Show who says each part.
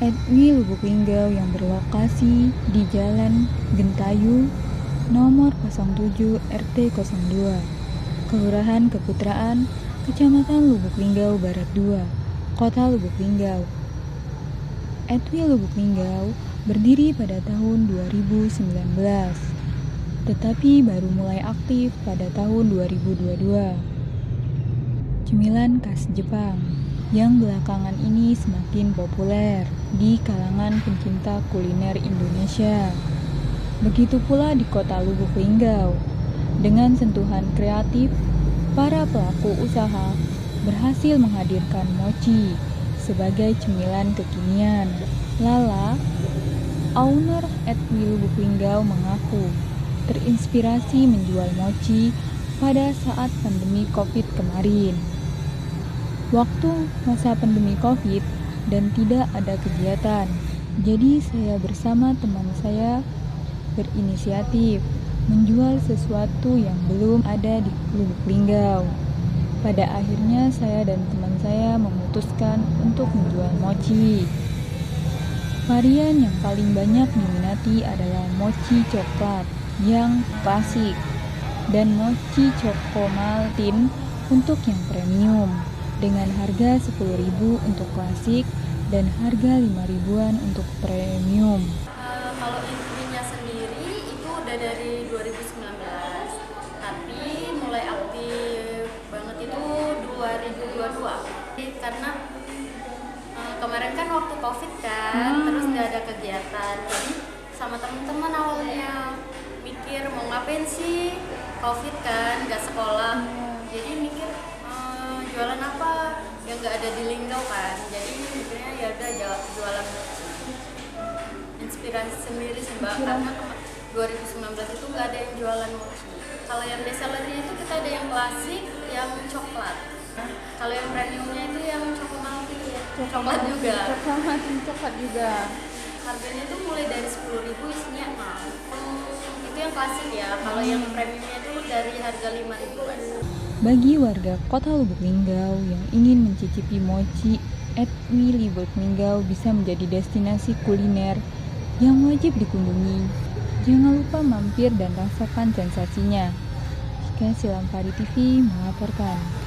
Speaker 1: Etwi Lubuk Linggau yang berlokasi di Jalan Gentayu nomor 07 RT 02, Kelurahan Keputraan, Kecamatan Lubuk Linggau Barat 2, Kota Lubuk Linggau. Etwi Lubuk Linggau berdiri pada tahun 2019, tetapi baru mulai aktif pada tahun 2022. Cemilan khas Jepang yang belakangan ini semakin populer di kalangan pencinta kuliner Indonesia. Begitu pula di kota Lubuk Linggau. Dengan sentuhan kreatif, para pelaku usaha berhasil menghadirkan mochi sebagai cemilan kekinian. Lala, owner Etwi Lubuk Linggau, mengaku terinspirasi menjual mochi pada saat pandemi COVID kemarin. Waktu masa pandemi COVID dan tidak ada kegiatan, jadi saya bersama teman saya berinisiatif menjual sesuatu yang belum ada di Lubuk Linggau. Pada akhirnya saya dan teman saya memutuskan untuk menjual mochi. Varian yang paling banyak diminati adalah mochi coklat yang klasik dan mochi choco maltin untuk yang premium, dengan harga 10.000 untuk klasik dan harga 5.000-an untuk premium.
Speaker 2: Kalau intinya sendiri itu udah dari 2019, tapi mulai aktif banget itu 2022. Karena kemarin kan waktu COVID kan, terus nggak ada kegiatan, jadi sama teman-teman awalnya mikir mau ngapain sih, COVID kan, nggak sekolah, jadi mikir jualan apa yang nggak ada di Linggau kan, jadi mikirnya ya udah jualan inspirasi sendiri sih mbak, karena 2019 itu nggak ada yang jualan mochi. Kalau yang best sellernya itu kita ada yang klasik, yang coklat. Kalau yang premiumnya itu yang choco maltin, coklat juga.
Speaker 1: Coklat juga.
Speaker 2: Harganya itu mulai dari 10.000, isinya itu yang klasik ya. Kalau yang premiumnya itu dari harga 5.000-an.
Speaker 1: Bagi warga kota Lubuk Linggau yang ingin mencicipi mochi, Etwi Lubuk Linggau bisa menjadi destinasi kuliner yang wajib dikunjungi. Jangan lupa mampir dan rasakan sensasinya. Silampari TV melaporkan.